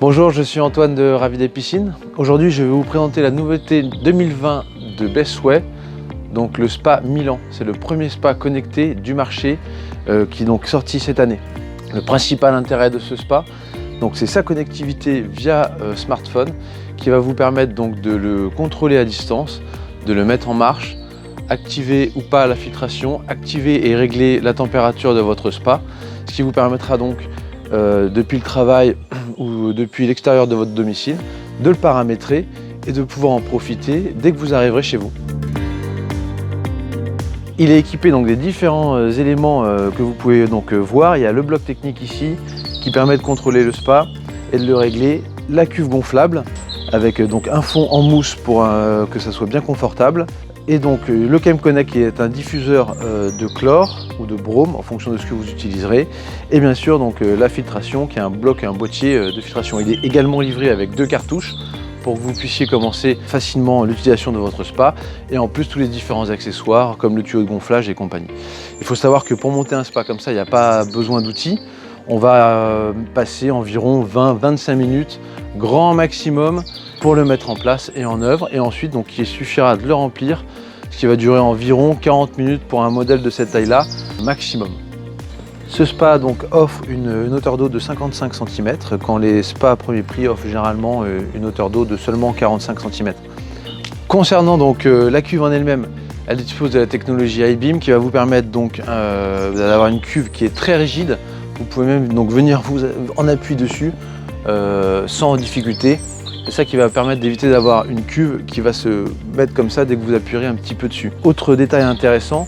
Bonjour, je suis Antoine de Ravi des Piscines. Aujourd'hui, je vais vous présenter la nouveauté 2020 de Bestway, donc le spa Milan. C'est le premier spa connecté du marché qui est donc sorti cette année. Le principal intérêt de ce spa, c'est sa connectivité via smartphone qui va vous permettre donc de le contrôler à distance, de le mettre en marche, activer ou pas la filtration, activer et régler la température de votre spa, ce qui vous permettra donc depuis le travail ou depuis l'extérieur de votre domicile, de le paramétrer et de pouvoir en profiter dès que vous arriverez chez vous. Il est équipé donc des différents éléments que vous pouvez donc voir. Il y a le bloc technique ici qui permet de contrôler le spa et de le régler, la cuve gonflable avec donc un fond en mousse pour que ça soit bien confortable. Et donc le ChemConnect qui est un diffuseur de chlore ou de brome en fonction de ce que vous utiliserez. Et bien sûr donc la filtration qui est un bloc et un boîtier de filtration. Il est également livré avec 2 cartouches pour que vous puissiez commencer facilement l'utilisation de votre spa. Et en plus tous les différents accessoires comme le tuyau de gonflage et compagnie. Il faut savoir que pour monter un spa comme ça, il n'y a pas besoin d'outils. On va passer environ 20-25 minutes, grand maximum, pour le mettre en place et en œuvre. Et ensuite, donc, il suffira de le remplir, ce qui va durer environ 40 minutes pour un modèle de cette taille-là, maximum. Ce spa donc, offre une hauteur d'eau de 55 cm, quand les spas à premier prix offrent généralement une hauteur d'eau de seulement 45 cm. Concernant donc la cuve en elle-même, elle dispose de la technologie iBeam qui va vous permettre donc d'avoir une cuve qui est très rigide. Vous pouvez même donc venir vous en appui dessus sans difficulté. C'est ça qui va permettre d'éviter d'avoir une cuve qui va se mettre comme ça dès que vous appuierez un petit peu dessus. Autre détail intéressant,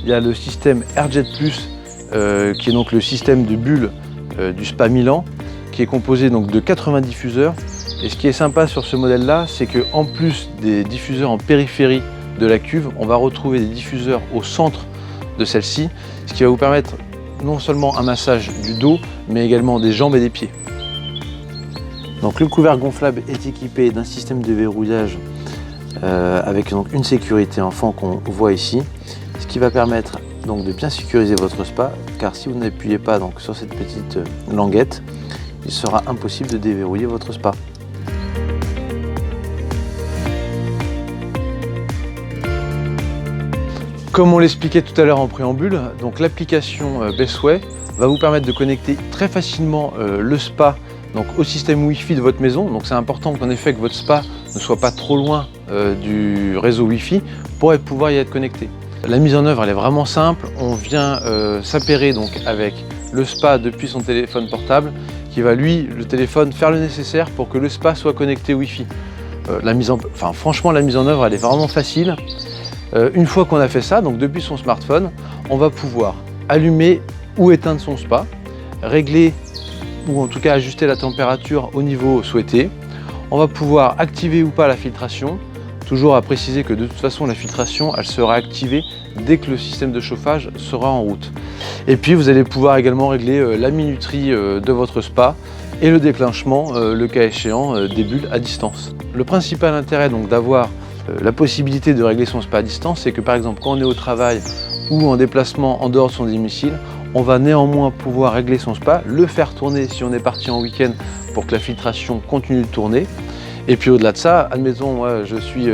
il y a le système AirJet Plus qui est donc le système de bulles du spa Milan qui est composé donc de 80 diffuseurs. Et ce qui est sympa sur ce modèle là, c'est qu'en plus des diffuseurs en périphérie de la cuve, on va retrouver des diffuseurs au centre de celle-ci, ce qui va vous permettre non seulement un massage du dos, mais également des jambes et des pieds. Donc le couvercle gonflable est équipé d'un système de verrouillage avec donc une sécurité enfant qu'on voit ici, ce qui va permettre donc de bien sécuriser votre spa, car si vous n'appuyez pas donc sur cette petite languette, il sera impossible de déverrouiller votre spa. Comme on l'expliquait tout à l'heure en préambule, donc l'application Bestway va vous permettre de connecter très facilement le spa donc au système Wi-Fi de votre maison. Donc c'est important qu'en effet que votre spa ne soit pas trop loin du réseau Wi-Fi pour pouvoir y être connecté. La mise en œuvre elle est vraiment simple. On vient s'appairer donc avec le spa depuis son téléphone portable qui va le téléphone faire le nécessaire pour que le spa soit connecté Wi-Fi. Franchement la mise en œuvre elle est vraiment facile. Une fois qu'on a fait ça, donc depuis son smartphone, on va pouvoir allumer ou éteindre son spa, régler ou en tout cas ajuster la température au niveau souhaité. On va pouvoir activer ou pas la filtration, toujours à préciser que de toute façon la filtration elle sera activée dès que le système de chauffage sera en route. Et puis vous allez pouvoir également régler la minuterie de votre spa et le déclenchement, le cas échéant, des bulles à distance. Le principal intérêt donc d'avoir la possibilité de régler son spa à distance, c'est que par exemple quand on est au travail ou en déplacement en dehors de son domicile, on va néanmoins pouvoir régler son spa, le faire tourner si on est parti en week-end pour que la filtration continue de tourner. Et puis au-delà de ça, admettons moi je suis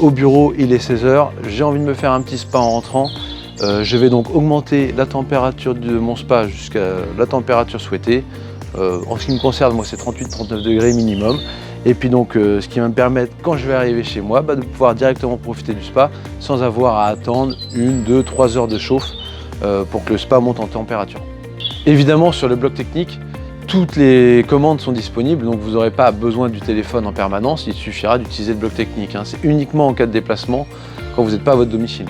au bureau, il est 16 h, j'ai envie de me faire un petit spa en rentrant, je vais donc augmenter la température de mon spa jusqu'à la température souhaitée. En ce qui me concerne, moi c'est 38-39 degrés minimum. Et puis donc ce qui va me permettre quand je vais arriver chez moi de pouvoir directement profiter du spa sans avoir à attendre 1, 2, 3 heures de chauffe pour que le spa monte en température. Évidemment sur le bloc technique, toutes les commandes sont disponibles, donc vous n'aurez pas besoin du téléphone en permanence, il suffira d'utiliser le bloc technique. C'est uniquement en cas de déplacement quand vous n'êtes pas à votre domicile.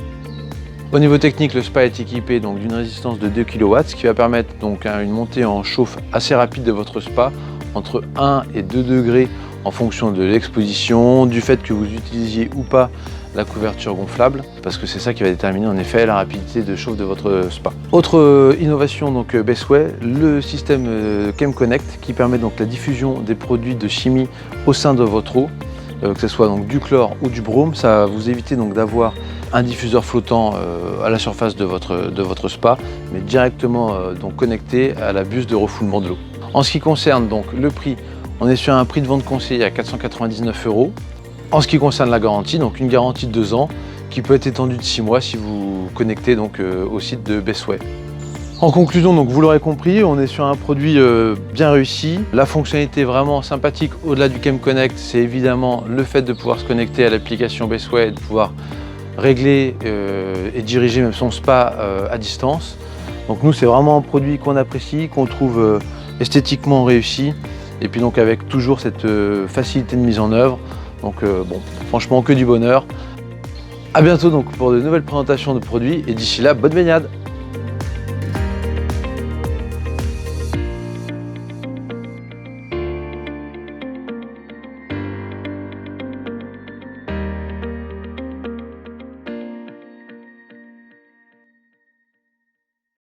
Au niveau technique, le spa est équipé d'une résistance de 2 kW, ce qui va permettre donc une montée en chauffe assez rapide de votre spa, entre 1 et 2 degrés en fonction de l'exposition, du fait que vous utilisiez ou pas la couverture gonflable, parce que c'est ça qui va déterminer en effet la rapidité de chauffe de votre spa. Autre innovation donc Bestway, le système ChemConnect qui permet donc la diffusion des produits de chimie au sein de votre eau, que ce soit donc du chlore ou du brome. Ça va vous éviter donc d'avoir un diffuseur flottant à la surface de votre spa, mais directement donc connecté à la buse de refoulement de l'eau. En ce qui concerne donc le prix, On est sur un prix de vente conseillé à 499 €. En ce qui concerne la garantie, donc une garantie de 2 ans qui peut être étendue de 6 mois si vous connectez donc au site de Bestway. En conclusion, donc vous l'aurez compris, on est sur un produit bien réussi. La fonctionnalité vraiment sympathique au-delà du Cam Connect, c'est évidemment le fait de pouvoir se connecter à l'application Bestway et de pouvoir régler et diriger même son spa à distance. Donc nous, c'est vraiment un produit qu'on apprécie, qu'on trouve esthétiquement réussi, et puis donc avec toujours cette facilité de mise en œuvre. Donc bon, franchement que du bonheur. À bientôt donc pour de nouvelles présentations de produits, et d'ici là, bonne baignade!